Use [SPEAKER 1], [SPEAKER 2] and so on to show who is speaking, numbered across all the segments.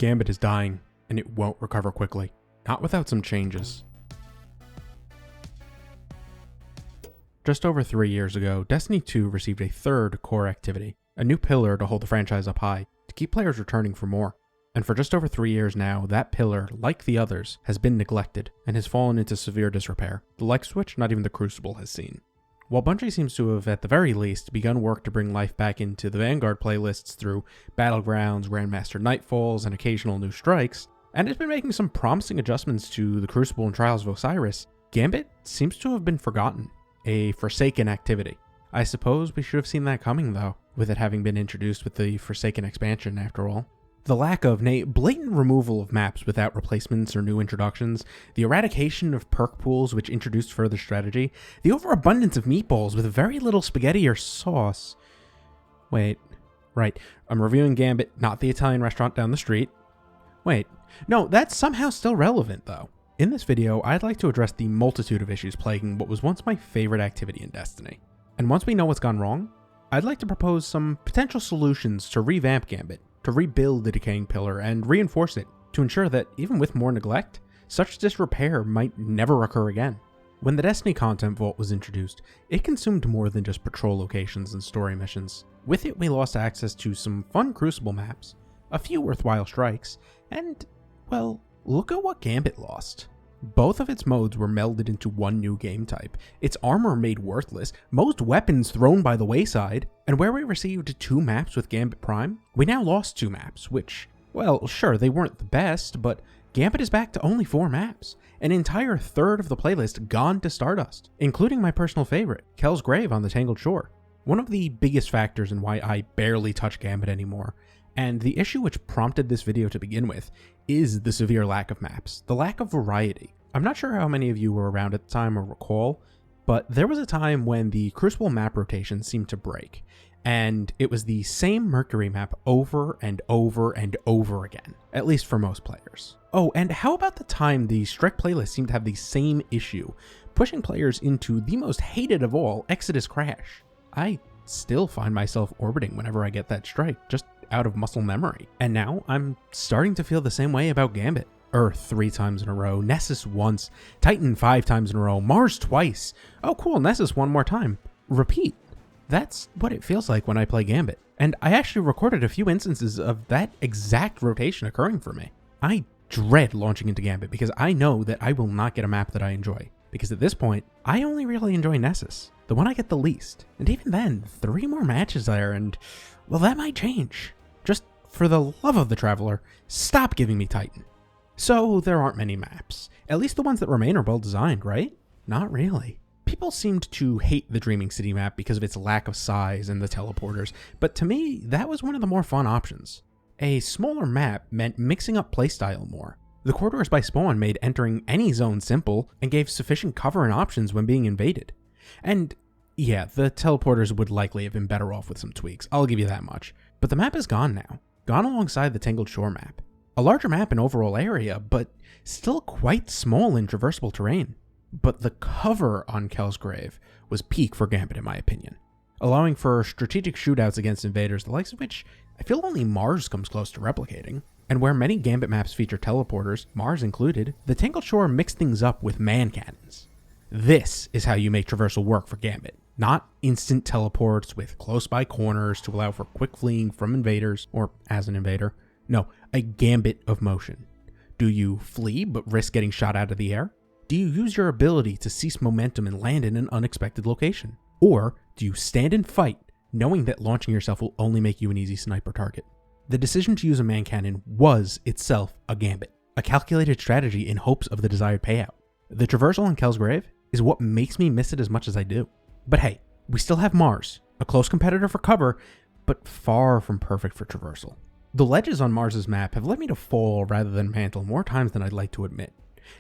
[SPEAKER 1] Gambit is dying, and it won't recover quickly. Not without some changes. Just over 3 years ago, Destiny 2 received a third core activity, a new pillar to hold the franchise up high, to keep players returning for more. And for just over 3 years now, that pillar, like the others, has been neglected and has fallen into severe disrepair, the likes of which not even the Crucible has seen. While Bungie seems to have, at the very least, begun work to bring life back into the Vanguard playlists through Battlegrounds, Grandmaster Nightfalls, and occasional new strikes, and has been making some promising adjustments to the Crucible and Trials of Osiris, Gambit seems to have been forgotten. A forsaken activity. I suppose we should have seen that coming though, with it having been introduced with the Forsaken expansion after all. The lack of, nay, blatant removal of maps without replacements or new introductions, the eradication of perk pools which introduced further strategy, the overabundance of meatballs with very little spaghetti or sauce. Wait, right, I'm reviewing Gambit, not the Italian restaurant down the street. Wait, no, that's somehow still relevant though. In this video, I'd like to address the multitude of issues plaguing what was once my favorite activity in Destiny. And once we know what's gone wrong, I'd like to propose some potential solutions to revamp Gambit, to rebuild the decaying pillar and reinforce it, to ensure that even with more neglect, such disrepair might never occur again. When the Destiny Content Vault was introduced, it consumed more than just patrol locations and story missions. With it, we lost access to some fun Crucible maps, a few worthwhile strikes, and, well, look at what Gambit lost. Both of its modes were melded into one new game type, its armor made worthless, most weapons thrown by the wayside, and where we received 2 maps with Gambit Prime, we now lost 2 maps, which, well, sure, they weren't the best, but Gambit is back to only 4 maps, an entire third of the playlist gone to Stardust, including my personal favorite, Kel's Grave on the Tangled Shore. One of the biggest factors in why I barely touch Gambit anymore, and the issue which prompted this video to begin with, is the severe lack of maps, the lack of variety. I'm not sure how many of you were around at the time or recall, but there was a time when the Crucible map rotation seemed to break, and it was the same Mercury map over and over and over again, at least for most players. Oh, and how about the time the Strike playlist seemed to have the same issue, pushing players into the most hated of all, Exodus Crash. I still find myself orbiting whenever I get that strike, just out of muscle memory. And now I'm starting to feel the same way about Gambit. Earth 3 times in a row, Nessus once, Titan 5 times in a row, Mars twice. Oh cool, Nessus one more time. Repeat. That's what it feels like when I play Gambit. And I actually recorded a few instances of that exact rotation occurring for me. I dread launching into Gambit because I know that I will not get a map that I enjoy. Because at this point, I only really enjoy Nessus, the one I get the least. And even then, 3 more matches there and, well, that might change. Just for the love of the Traveler, stop giving me Titan. So there aren't many maps. At least the ones that remain are well designed, right? Not really. People seemed to hate the Dreaming City map because of its lack of size and the teleporters, but to me, that was one of the more fun options. A smaller map meant mixing up playstyle more. The corridors by spawn made entering any zone simple and gave sufficient cover and options when being invaded. And yeah, the teleporters would likely have been better off with some tweaks, I'll give you that much. But the map is gone now, gone alongside the Tangled Shore map. A larger map in overall area, but still quite small in traversable terrain. But the cover on Kel's Grave was peak for Gambit in my opinion, allowing for strategic shootouts against invaders, the likes of which I feel only Mars comes close to replicating. And where many Gambit maps feature teleporters, Mars included, the Tangled Shore mixed things up with man cannons. This is how you make traversal work for Gambit. Not instant teleports with close by corners to allow for quick fleeing from invaders, or as an invader. No, a gambit of motion. Do you flee but risk getting shot out of the air? Do you use your ability to cease momentum and land in an unexpected location? Or do you stand and fight, knowing that launching yourself will only make you an easy sniper target? The decision to use a man cannon was itself a gambit, a calculated strategy in hopes of the desired payout. The traversal on Kel's Grave is what makes me miss it as much as I do. But hey, we still have Mars, a close competitor for cover, but far from perfect for traversal. The ledges on Mars's map have led me to fall rather than mantle more times than I'd like to admit,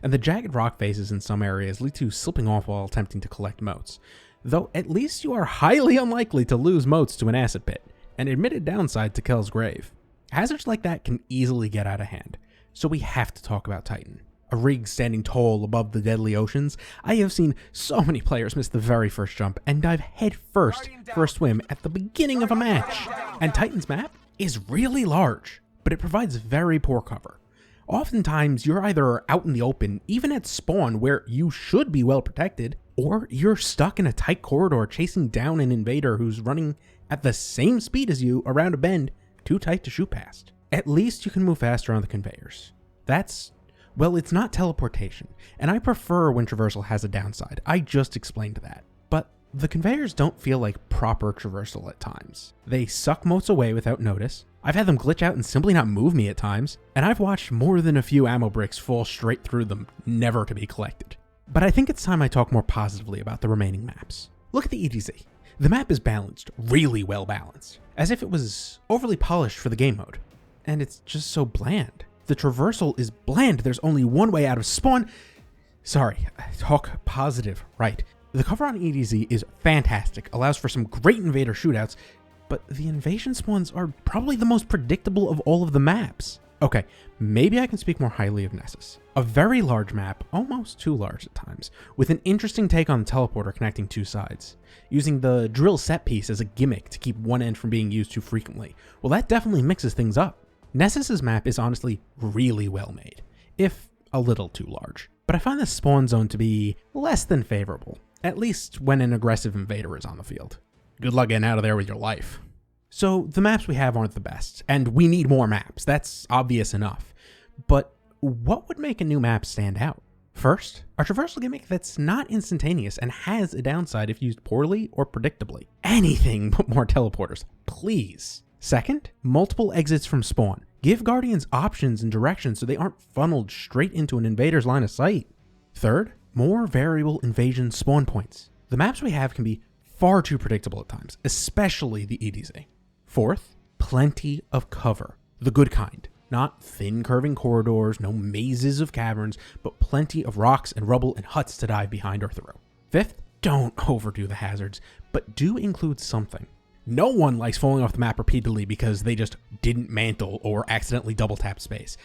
[SPEAKER 1] and the jagged rock faces in some areas lead to slipping off while attempting to collect motes, though at least you are highly unlikely to lose motes to an acid pit, an admitted downside to Kel's Grave. Hazards like that can easily get out of hand, so we have to talk about Titan. A rig standing tall above the deadly oceans, I have seen so many players miss the very first jump and dive head first for a swim at the beginning of a match. And Titan's map is really large. but it provides very poor cover. Oftentimes, you're either out in the open, even at spawn where you should be well protected, or you're stuck in a tight corridor chasing down an invader who's running at the same speed as you around a bend, too tight to shoot past. At least you can move faster on the conveyors. Well, it's not teleportation, and I prefer when traversal has a downside. I just explained that. But the conveyors don't feel like proper traversal at times. They suck motes away without notice. I've had them glitch out and simply not move me at times, and I've watched more than a few ammo bricks fall straight through them, never to be collected. But I think it's time I talk more positively about the remaining maps. Look at the EDZ. The map is balanced, really well balanced, as if it was overly polished for the game mode. And it's just so bland. The traversal is bland. There's only one way out of spawn. Sorry, talk positive, right. The cover on EDZ is fantastic, allows for some great invader shootouts, but the invasion spawns are probably the most predictable of all of the maps. Okay, maybe I can speak more highly of Nessus. A very large map, almost too large at times, with an interesting take on the teleporter connecting two sides, using the drill set piece as a gimmick to keep one end from being used too frequently. Well, that definitely mixes things up. Nessus's map is honestly really well made, if a little too large, but I find the spawn zone to be less than favorable, at least when an aggressive invader is on the field. Good luck getting out of there with your life. So the maps we have aren't the best, and we need more maps, that's obvious enough. But what would make a new map stand out? First, a traversal gimmick that's not instantaneous and has a downside if used poorly or predictably. Anything but more teleporters, please. Second, multiple exits from spawn. Give Guardians options and directions so they aren't funneled straight into an invader's line of sight. Third, more variable invasion spawn points. The maps we have can be far too predictable at times, especially the EDZ. Fourth, plenty of cover. The good kind. Not thin curving corridors, no mazes of caverns, but plenty of rocks and rubble and huts to dive behind or through. Fifth, don't overdo the hazards, but do include something. No one likes falling off the map repeatedly because they just didn't mantle or accidentally double tap space,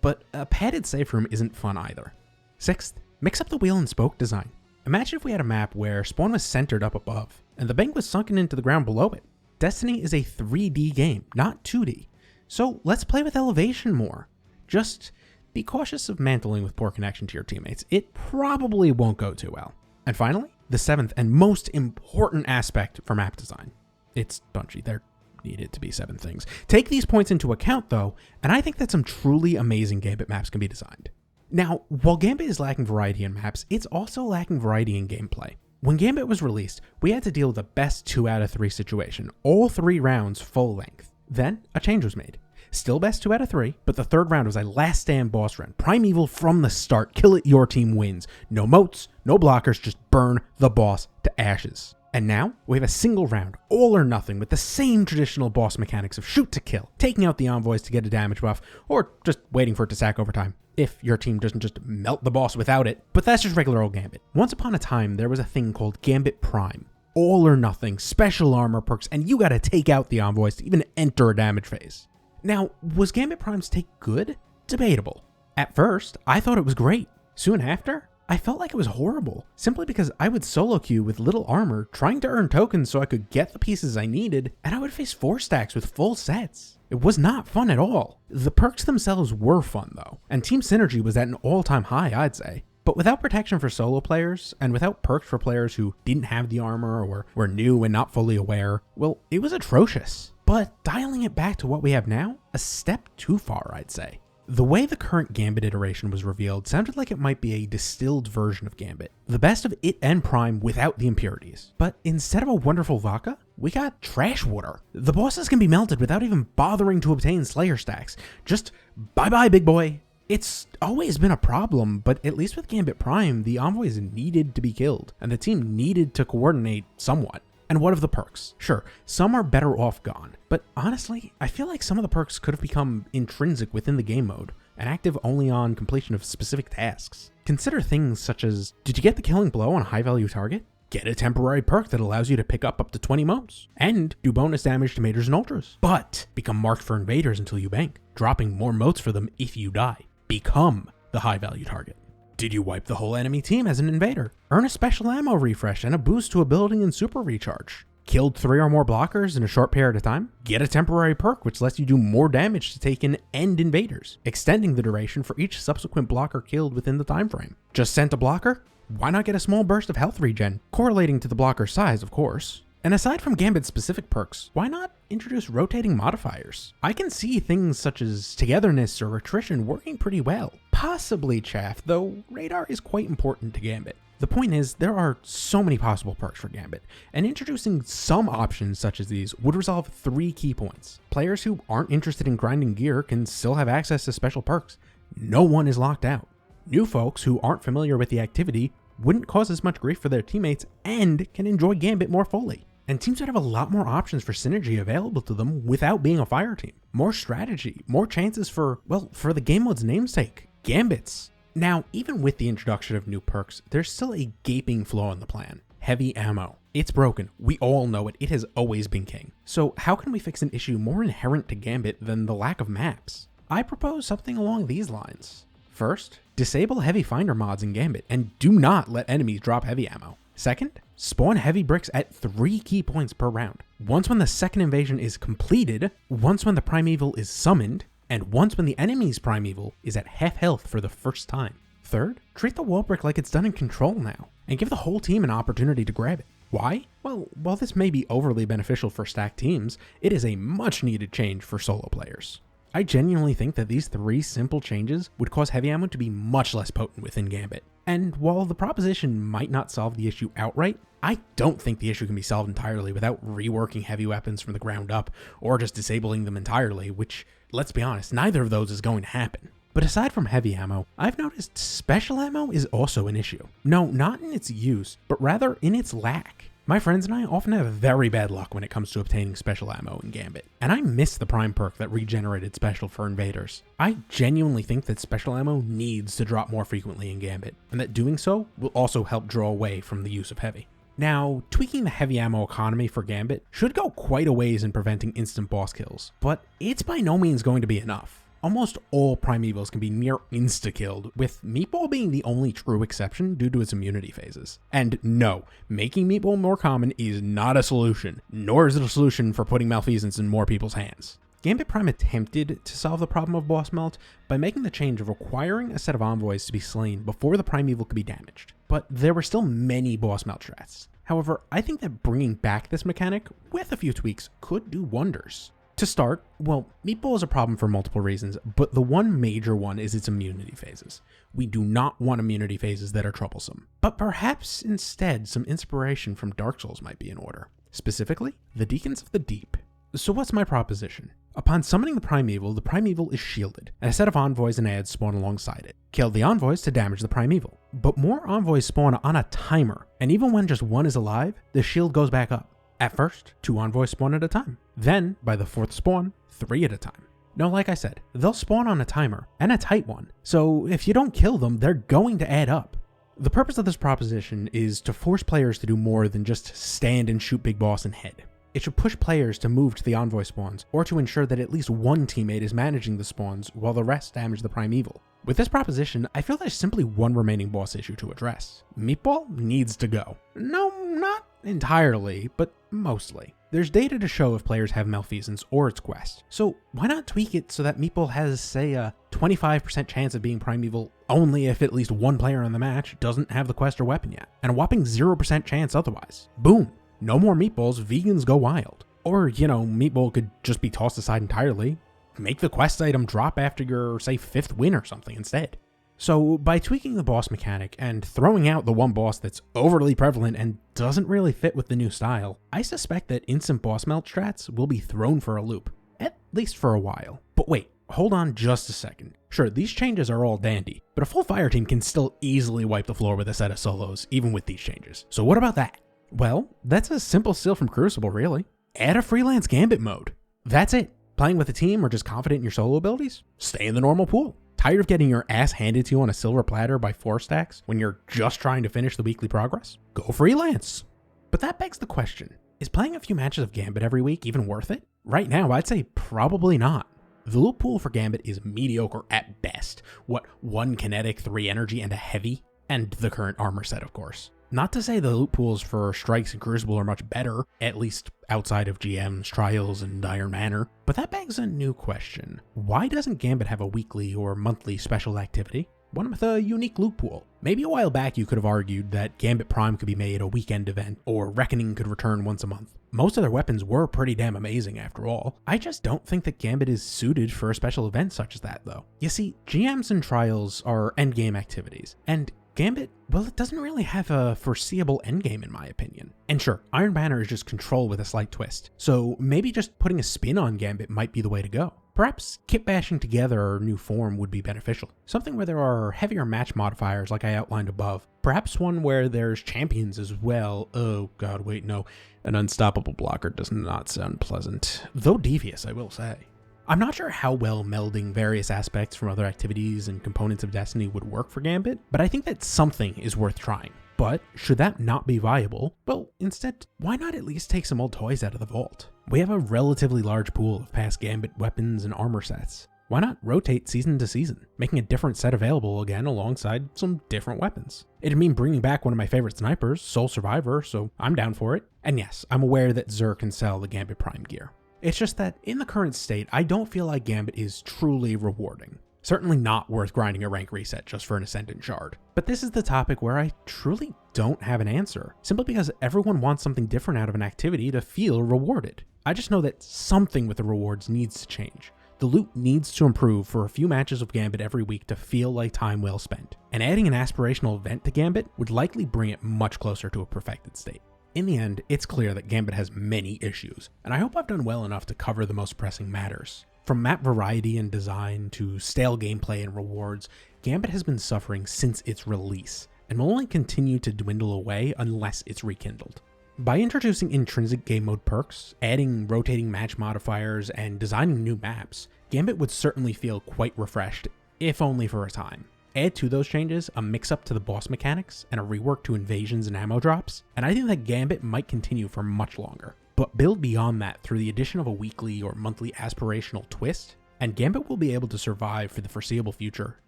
[SPEAKER 1] but a padded safe room isn't fun either. Sixth, mix up the wheel and spoke design. Imagine if we had a map where spawn was centered up above and the bank was sunken into the ground below it. Destiny is a 3D game, not 2D, so let's play with elevation more. Just be cautious of mantling with poor connection to your teammates. It probably won't go too well. And finally, the seventh and most important aspect for map design. It's Bungie, there needed to be 7 things. Take these points into account though, and I think that some truly amazing Gambit maps can be designed. Now, while Gambit is lacking variety in maps, it's also lacking variety in gameplay. When Gambit was released, we had to deal with a best 2 out of 3 situation, all 3 rounds full length. Then, a change was made. Still best 2 out of 3, but the 3rd round was a last stand boss run. Primeval from the start, kill it, your team wins. No moats, no blockers, just burn the boss to ashes. And now, we have a single round, all or nothing, with the same traditional boss mechanics of shoot to kill, taking out the envoys to get a damage buff, or just waiting for it to sack over time, if your team doesn't just melt the boss without it, but that's just regular old Gambit. Once upon a time, there was a thing called Gambit Prime. All or nothing, special armor perks, and you gotta take out the envoys to even enter a damage phase. Now, was Gambit Prime's take good? Debatable. At first, I thought it was great. Soon after, I felt like it was horrible, simply because I would solo queue with little armor, trying to earn tokens so I could get the pieces I needed, and I would face 4 stacks with full sets. It was not fun at all. The perks themselves were fun though, and team synergy was at an all-time high, I'd say. But without protection for solo players, and without perks for players who didn't have the armor or were new and not fully aware, well, it was atrocious. But dialing it back to what we have now, a step too far, I'd say. The way the current Gambit iteration was revealed sounded like it might be a distilled version of Gambit, the best of it and Prime without the impurities. But instead of a wonderful vodka, we got trash water. The bosses can be melted without even bothering to obtain Slayer stacks. Just bye-bye, big boy. It's always been a problem, but at least with Gambit Prime, the envoys needed to be killed, and the team needed to coordinate somewhat. And what of the perks? Sure, some are better off gone, but honestly, I feel like some of the perks could have become intrinsic within the game mode, and active only on completion of specific tasks. Consider things such as, did you get the killing blow on a high value target? Get a temporary perk that allows you to pick up to 20 motes, and do bonus damage to Majors and Ultras. But become marked for invaders until you bank, dropping more motes for them if you die. Become the high value target. Did you wipe the whole enemy team as an invader? Earn a special ammo refresh and a boost to a building and super recharge. killed 3 or more blockers in a short period of time, get a temporary perk which lets you do more damage to Taken and invaders, extending the duration for each subsequent blocker killed within the time frame. Just sent a blocker? Why not get a small burst of health regen, correlating to the blocker's size, of course. And aside from Gambit's specific perks, why not introduce rotating modifiers? I can see things such as togetherness or attrition working pretty well. Possibly chaff, though radar is quite important to Gambit. The point is, there are so many possible perks for Gambit, and introducing some options such as these would resolve 3 key points. Players who aren't interested in grinding gear can still have access to special perks. No one is locked out. New folks who aren't familiar with the activity wouldn't cause as much grief for their teammates and can enjoy Gambit more fully. And teams would have a lot more options for synergy available to them without being a fire team. More strategy, more chances for the game mode's namesake, Gambits. Now, even with the introduction of new perks, there's still a gaping flaw in the plan. Heavy ammo. It's broken. We all know it. It has always been king. So how can we fix an issue more inherent to Gambit than the lack of maps? I propose something along these lines. First, disable heavy finder mods in Gambit and do not let enemies drop heavy ammo. Second, spawn heavy bricks at 3 key points per round. Once when the second invasion is completed, once when the primeval is summoned, and once when the enemy's primeval is at half health for the first time. Third, treat the wall brick like it's done in Control now, and give the whole team an opportunity to grab it. Why? Well, while this may be overly beneficial for stacked teams, it is a much needed change for solo players. I genuinely think that these 3 simple changes would cause heavy ammo to be much less potent within Gambit. And while the proposition might not solve the issue outright, I don't think the issue can be solved entirely without reworking heavy weapons from the ground up, or just disabling them entirely, which, let's be honest, neither of those is going to happen. But aside from heavy ammo, I've noticed special ammo is also an issue. No, not in its use, but rather in its lack. My friends and I often have very bad luck when it comes to obtaining special ammo in Gambit, and I miss the prime perk that regenerated special for invaders. I genuinely think that special ammo needs to drop more frequently in Gambit, and that doing so will also help draw away from the use of heavy. Now, tweaking the heavy ammo economy for Gambit should go quite a ways in preventing instant boss kills, but it's by no means going to be enough. Almost all primevals can be near insta-killed, with Meatball being the only true exception due to its immunity phases. And no, making Meatball more common is not a solution, nor is it a solution for putting malfeasance in more people's hands. Gambit Prime attempted to solve the problem of boss melt by making the change of requiring a set of envoys to be slain before the primeval could be damaged, but there were still many boss melt strats. However, I think that bringing back this mechanic, with a few tweaks, could do wonders. To start, well, Meatball is a problem for multiple reasons, but the one major one is its immunity phases. We do not want immunity phases that are troublesome. But perhaps instead some inspiration from Dark Souls might be in order. Specifically, the Deacons of the Deep. So what's my proposition? Upon summoning the primeval is shielded, and a set of envoys and adds spawn alongside it. Kill the envoys to damage the primeval. But more envoys spawn on a timer, and even when just one is alive, the shield goes back up. At first, 2 envoys spawn at a time. Then, by the 4th spawn, 3 at a time. Now, like I said, they'll spawn on a timer, and a tight one, so if you don't kill them, they're going to add up. The purpose of this proposition is to force players to do more than just stand and shoot Big Boss in head. It should push players to move to the envoy spawns, or to ensure that at least one teammate is managing the spawns while the rest damage the primeval. With this proposition, I feel there's simply one remaining boss issue to address. Meatball needs to go. No, not entirely, but mostly. There's data to show if players have malfeasance or its quest, so why not tweak it so that Meatball has, say, a 25% chance of being primeval only if at least one player in the match doesn't have the quest or weapon yet, and a whopping 0% chance otherwise. Boom! No more meatballs, vegans go wild. Or, Meatball could just be tossed aside entirely. Make the quest item drop after your, say, 5th win or something instead. So, by tweaking the boss mechanic and throwing out the one boss that's overly prevalent and doesn't really fit with the new style, I suspect that instant boss melt strats will be thrown for a loop, at least for a while. But wait, hold on just a second. Sure, these changes are all dandy, but a full fire team can still easily wipe the floor with a set of solos, even with these changes. So what about that? Well, that's a simple steal from Crucible, really. Add a freelance Gambit mode. That's it. Playing with a team or just confident in your solo abilities? Stay in the normal pool. Tired of getting your ass handed to you on a silver platter by 4 stacks when you're just trying to finish the weekly progress? Go freelance. But that begs the question, is playing a few matches of Gambit every week even worth it? Right now, I'd say probably not. The loot pool for Gambit is mediocre at best. 1 kinetic, 3 energy, and a heavy, and the current armor set, of course. Not to say the loot pools for Strikes and Crucible are much better, at least outside of GM's, Trials, and Iron Manor, but that begs a new question. Why doesn't Gambit have a weekly or monthly special activity? One with a unique loot pool. Maybe a while back you could have argued that Gambit Prime could be made a weekend event, or Reckoning could return once a month. Most of their weapons were pretty damn amazing after all. I just don't think that Gambit is suited for a special event such as that though. You see, GMs and Trials are endgame activities, and Gambit, well, it doesn't really have a foreseeable endgame in my opinion. And sure, Iron Banner is just control with a slight twist, so maybe just putting a spin on Gambit might be the way to go. Perhaps kit bashing together a new form would be beneficial. Something where there are heavier match modifiers like I outlined above. Perhaps one where there's champions as well. Oh god, wait, no. An unstoppable blocker does not sound pleasant. Though devious, I will say. I'm not sure how well melding various aspects from other activities and components of Destiny would work for Gambit, but I think that something is worth trying. But should that not be viable, well, instead, why not at least take some old toys out of the vault? We have a relatively large pool of past Gambit weapons and armor sets. Why not rotate season to season, making a different set available again alongside some different weapons? It'd mean bringing back one of my favorite snipers, Soul Survivor, so I'm down for it. And yes, I'm aware that Xur can sell the Gambit Prime gear. It's just that in the current state, I don't feel like Gambit is truly rewarding. Certainly not worth grinding a rank reset just for an Ascendant shard. But this is the topic where I truly don't have an answer, simply because everyone wants something different out of an activity to feel rewarded. I just know that something with the rewards needs to change. The loot needs to improve for a few matches of Gambit every week to feel like time well spent. And adding an aspirational event to Gambit would likely bring it much closer to a perfected state. In the end, it's clear that Gambit has many issues, and I hope I've done well enough to cover the most pressing matters. From map variety and design to stale gameplay and rewards, Gambit has been suffering since its release, and will only continue to dwindle away unless it's rekindled. By introducing intrinsic game mode perks, adding rotating match modifiers, and designing new maps, Gambit would certainly feel quite refreshed, if only for a time. Add to those changes a mix-up to the boss mechanics and a rework to invasions and ammo drops, and I think that Gambit might continue for much longer. But build beyond that through the addition of a weekly or monthly aspirational twist, and Gambit will be able to survive for the foreseeable future,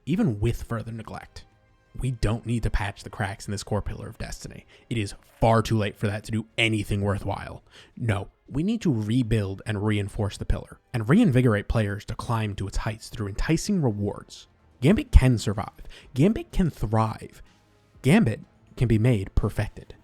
[SPEAKER 1] even with further neglect. We don't need to patch the cracks in this core pillar of Destiny. It is far too late for that to do anything worthwhile. No, we need to rebuild and reinforce the pillar, and reinvigorate players to climb to its heights through enticing rewards. Gambit can survive. Gambit can thrive. Gambit can be made perfected.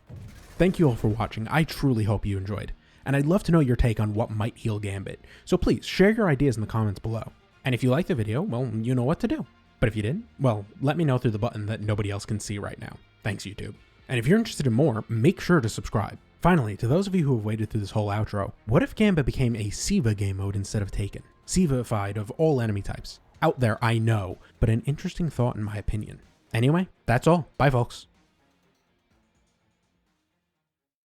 [SPEAKER 1] Thank you all for watching. I truly hope you enjoyed. And I'd love to know your take on what might heal Gambit. So please share your ideas in the comments below. And if you liked the video, well, you know what to do. But if you didn't, well, let me know through the button that nobody else can see right now. Thanks, YouTube. And if you're interested in more, make sure to subscribe. Finally, to those of you who have waited through this whole outro, what if Gambit became a Siva game mode instead of Taken? Siva-ified of all enemy types. Out there, I know, but an interesting thought in my opinion. Anyway, that's all. Bye, folks.